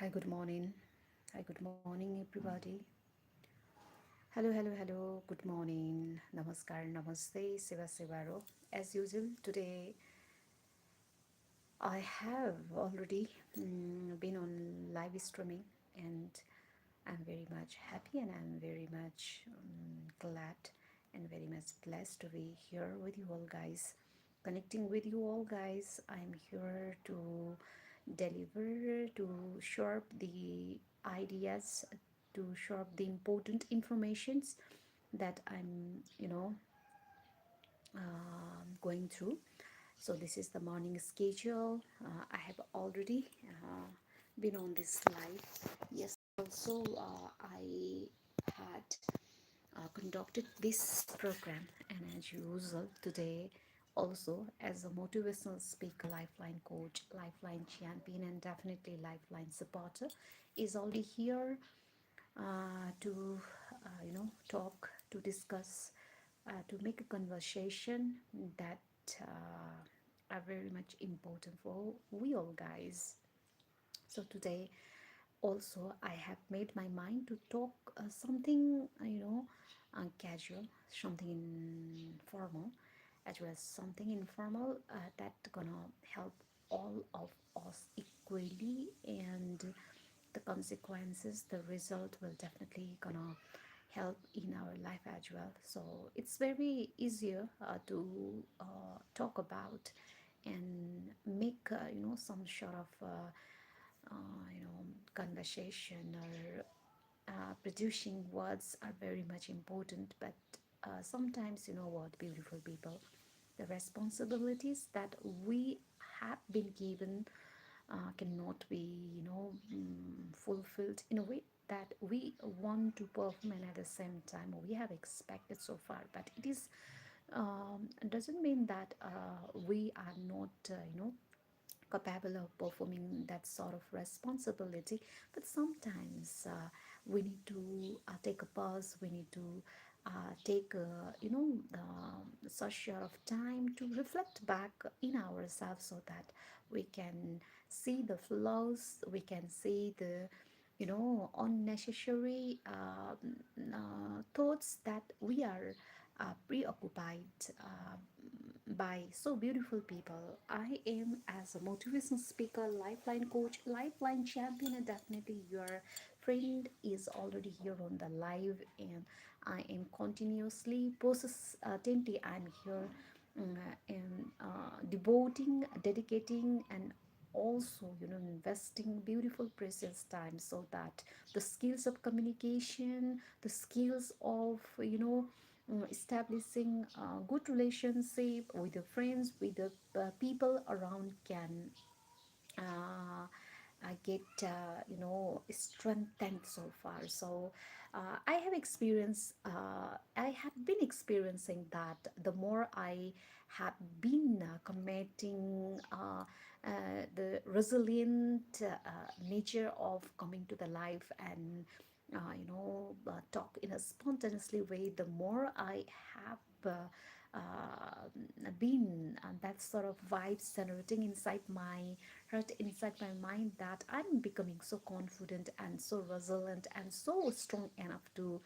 Hi, good morning. Hi, good morning, everybody. Hello, hello, hello. Good morning. Namaskar, namaste, Siva Sivaro. As usual, today I have already been on live streaming, and I'm very much happy and I'm very much glad and very much blessed to be here with you all, guys. Connecting with you all, guys. I'm here to deliver, to sharp the ideas, to sharp the important informations that going through. So this is the morning schedule. I have already been on this live. Yes, also I had conducted this program, and as usual today also as a motivational speaker, lifeline coach, lifeline champion, and definitely lifeline supporter is already here to talk, to discuss, to make a conversation that are very much important for we all, guys. So today also I have made my mind to talk something casual, something informal, as well as something informal that gonna help all of us equally, and the consequences, the result will definitely gonna help in our life as well. So it's very easier talk about and make some sort of conversation, or producing words are very much important. But sometimes, you know what, beautiful people, the responsibilities that we have been given cannot be fulfilled in a way that we want to perform, and at the same time we have expected so far. But it is doesn't mean that we are not capable of performing that sort of responsibility. But sometimes we need to take a pause, we need to take such sort of time to reflect back in ourselves, so that we can see the flaws, we can see the unnecessary thoughts that we are preoccupied by. So beautiful people, I am as a motivational speaker, lifeline coach, lifeline champion, and definitely your friend is already here on the live, and I am continuously persistently I'm here and devoting, dedicating, and also investing beautiful precious time, so that the skills of communication, the skills of establishing a good relationship with the friends, with the people around can uh, get strengthened so far. So I have been experiencing that the more I have been committing the resilient nature of coming to the life, and talk in a spontaneously way, the more I have been that sort of vibes generating inside my heart, inside my mind, that I'm becoming so confident and so resilient and so strong enough to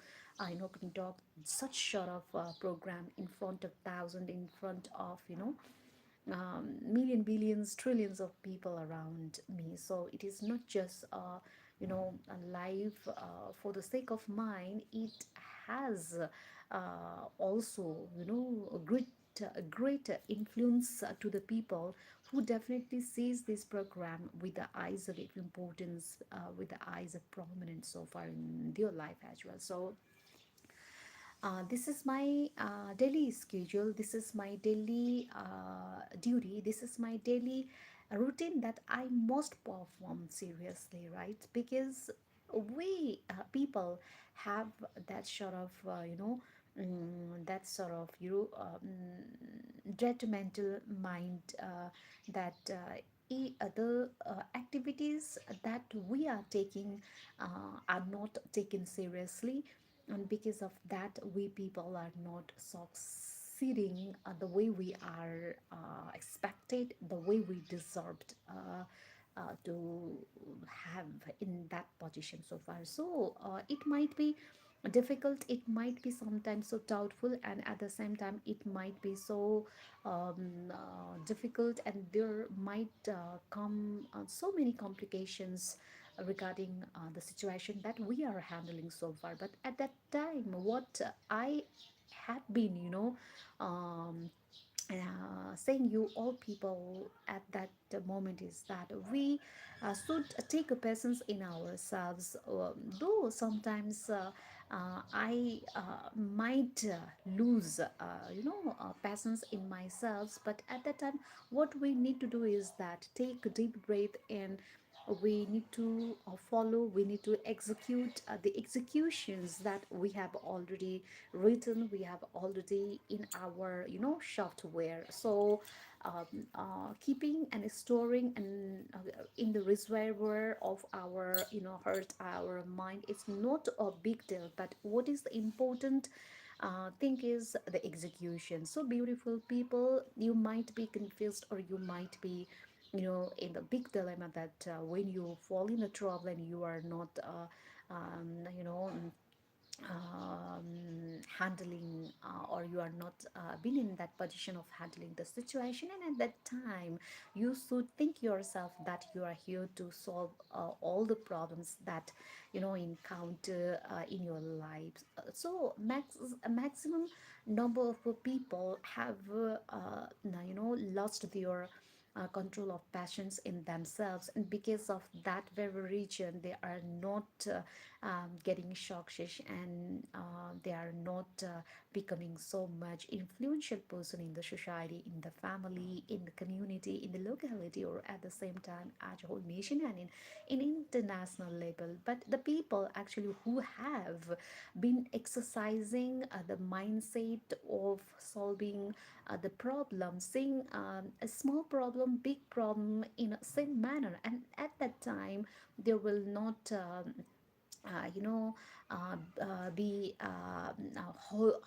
conduct such sort of program in front of thousand, in front of million, billions, trillions of people around me. So it is not just a life for the sake of mine. It has also a great influence to the people who definitely sees this program with the eyes of importance, with the eyes of prominence so far in their life as well. So this is my daily schedule, this is my daily duty, this is my daily routine that I must perform seriously, right? Because we people have that sort of that sort of judgmental mind, that the activities that we are taking are not taken seriously, and because of that we people are not succeeding the way we are expected, the way we deserved. to have in that position so far. So it might be difficult, it might be sometimes so doubtful, and at the same time it might be so difficult, and there might come so many complications regarding the situation that we are handling so far. But at that time, what I had been, saying you all people at that moment is that we should take a patience in ourselves, though sometimes I might lose patience in myself. But at that time, what we need to do is that take a deep breath, and we need to follow, we need to execute the executions that we have already written, we have already in our software. So keeping and storing and in the reservoir of our heart, our mind, it's not a big deal. But what is the important thing is the execution. So beautiful people, you might be confused, or you might be in the big dilemma that when you fall in a trouble and you are not handling, or you are not been in that position of handling the situation. And at that time, you should think yourself that you are here to solve all the problems that encounter in your life. So a maximum number of people have lost their control of passions in themselves, and because of that very reason they are not getting success, and they are not becoming so much influential person in the society, in the family, in the community, in the locality, or at the same time at a whole nation and in international level. But the people actually who have been exercising the mindset of solving the problem, seeing a small problem, big problem in a same manner, and at that time they will not uh, you know be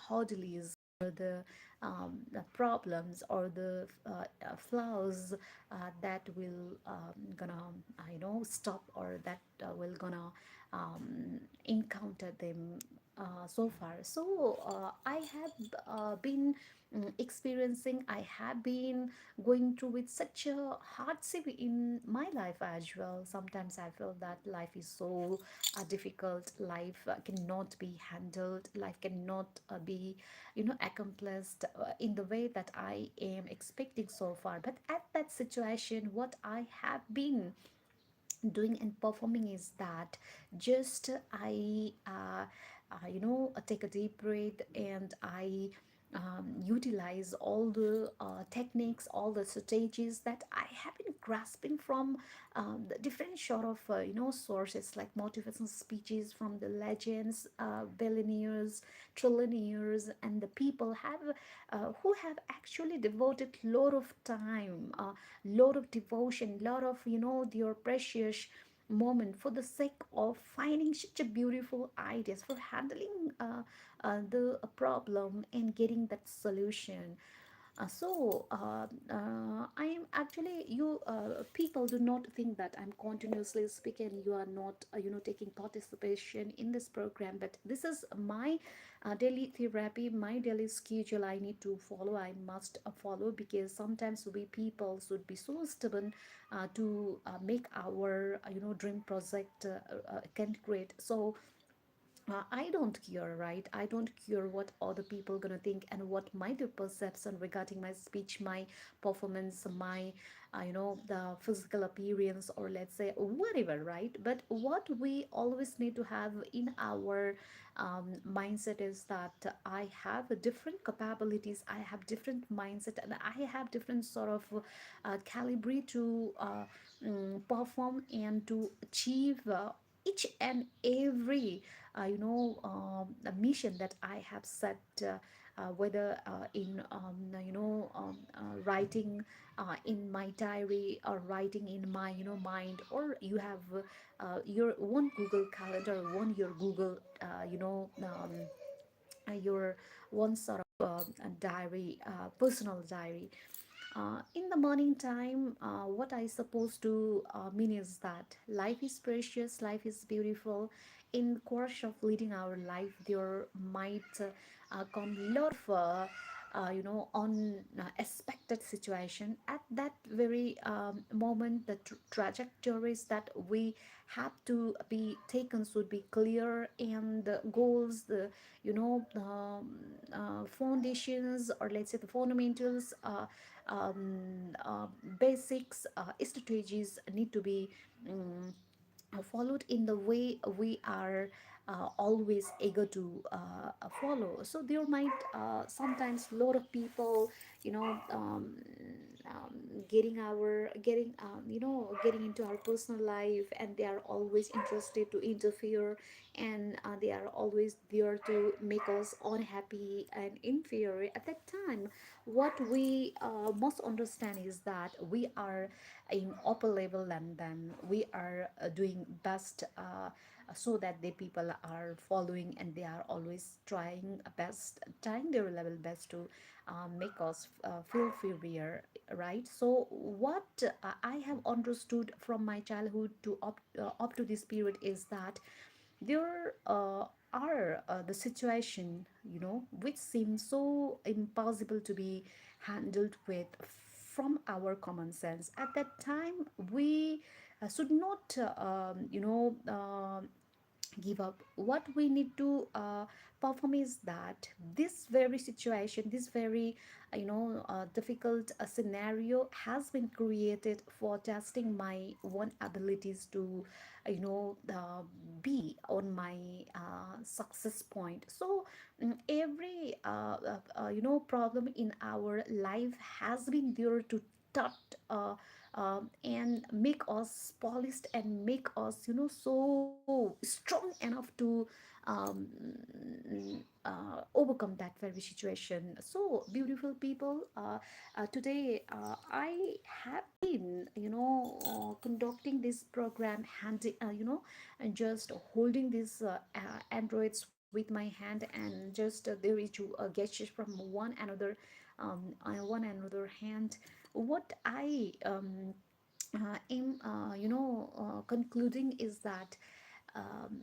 hurdles, or the problems, or the flaws that will gonna stop, or that will gonna encounter them so far. So I have been experiencing, I have been going through with such a hardship in my life as well. Sometimes I feel that life is so difficult, life cannot be handled, life cannot be accomplished in the way that I am expecting so far. But at that situation, what I have been doing and performing is that just I take a deep breath, and I utilize all the techniques, all the strategies that I have been grasping from the different sort of sources, like motivational speeches from the legends, billionaires, trillionaires, and the people have who have actually devoted lot of time, lot of devotion, lot of their precious moment for the sake of finding such a beautiful ideas for handling the problem and getting that solution. I am actually, you people do not think that I'm continuously speaking. You are not, taking participation in this program. But this is my daily therapy, my daily schedule. I need to follow. I must follow, because sometimes we people should be so stubborn to make our, dream project can create. So I don't care, right? I don't care what other people gonna think, and what my the perception regarding my speech, my performance, my the physical appearance, or let's say whatever, right? But what we always need to have in our mindset is that I have different capabilities, I have different mindset, and I have different sort of calibre to perform and to achieve each and every a mission that I have set, whether in writing in my diary, or writing in my mind, or you have your one Google Calendar, one your Google your one sort of a diary, personal diary. In the morning time, what I supposed to mean is that life is precious, life is beautiful. In the course of leading our life, there might come lot of unexpected situation. At that very moment, the trajectories that we have to be taken should be clear, and the goals, the foundations, or let's say the fundamentals, basics, strategies need to be um, followed in the way we are always eager to follow. So there might sometimes a lot of people, you know um, getting into our personal life, and they are always interested to interfere, and they are always there to make us unhappy and inferior. At that time, what we must understand is that we are in upper level than them. We are doing best, so that the people are following, and they are always trying their level best to make us feel inferior, right? So what I have understood from my childhood to up to this period is that there are the situation, which seems so impossible to be handled with from our common sense. At that time, we should not give up. What we need to perform is that this very situation, this very difficult scenario has been created for testing my own abilities to be on my success point. So every problem in our life has been there to taught and make us polished, and make us so strong enough to overcome that very situation. So beautiful people, today I have been conducting this program handy, and just holding these androids with my hand, and just there is gestures from one another hand. What I am concluding is that um,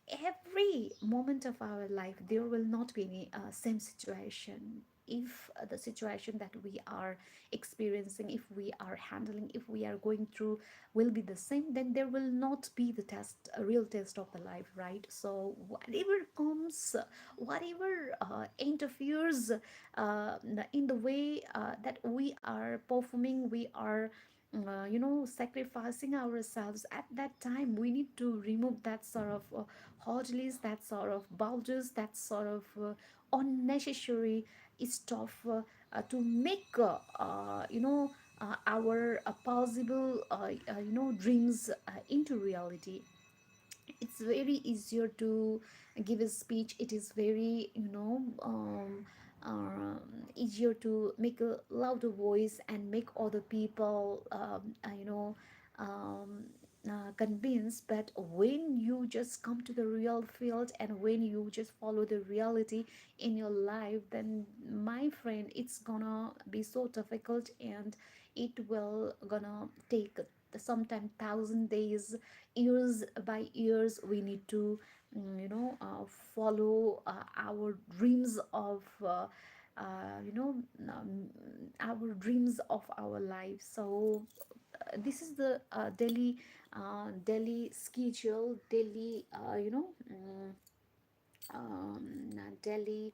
every moment of our life there will not be any same situation. If the situation that we are experiencing, if we are handling, if we are going through will be the same, then there will not be the test, a real test of the life, right? So whatever comes, whatever interferes in the way that we are performing, we are sacrificing ourselves. At that time, we need to remove that sort of hurdles, that sort of bulges, that sort of unnecessary stuff, to make our possible dreams into reality. It's very easier to give a speech. It is very easier to make a louder voice and make other people um, convinced. But when you just come to the real field, and when you just follow the reality in your life, then my friend, it's gonna be so difficult, and it will gonna take sometime 1,000 days, years by years. We need to follow our dreams of our dreams of our life. So this is the daily schedule, daily daily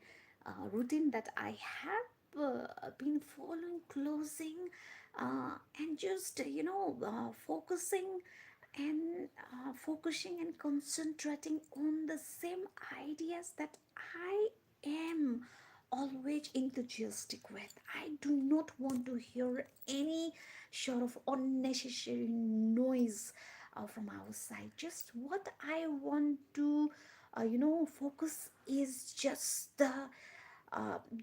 routine that I have been following, closing, and just focusing and concentrating on the same ideas that I am always enthusiastic with. I do not want to hear any sort of unnecessary noise from outside. Just what I want to focus is just the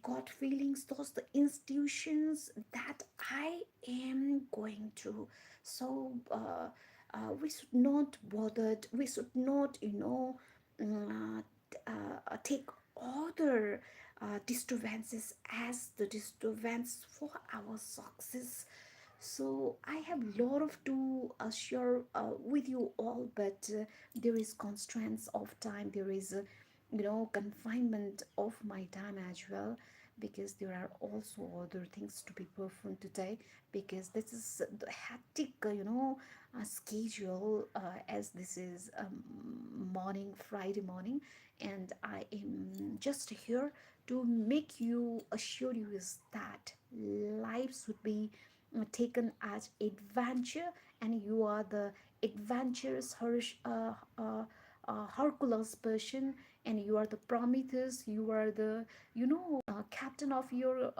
God feelings, those the institutions that I am going through. So we should not bother. We should not take other disturbances as the disturbance for our success. So I have a lot of to share with you all, but there is constraints of time. There is confinement of my time as well, because there are also other things to be performed today, because this is the hectic schedule, as this is morning, Friday morning, and I am just here to make you assure you is that lives would be taken as adventure, and you are the adventurous Hercules person, and you are the Prometheus, you are the captain of your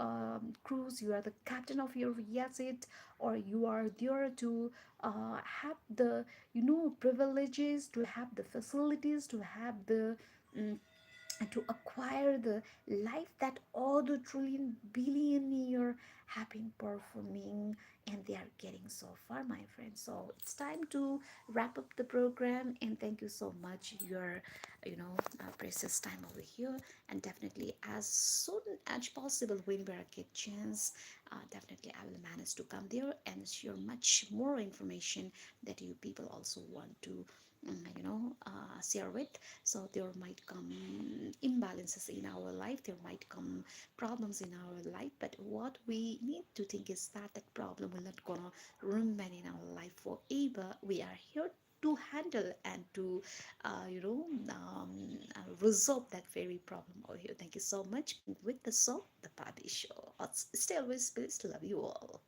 cruise, you are the captain of your yacht, or you are there to have the privileges, to have the facilities, to have the mm, to acquire the life that all the trillion billionaire have been performing, and they are getting so far, my friends. So it's time to wrap up the program, and thank you so much your precious time over here. And definitely as soon as possible, whenever I get chance, definitely I will manage to come there and share much more information that you people also want to share with. So there might come imbalances in our life, there might come problems in our life, but what we need to think is that that problem will not gonna remain in our life forever. We are here to handle and to resolve that very problem over here. Thank you so much with the show, the Pabi Show. Stay always, please, love you all.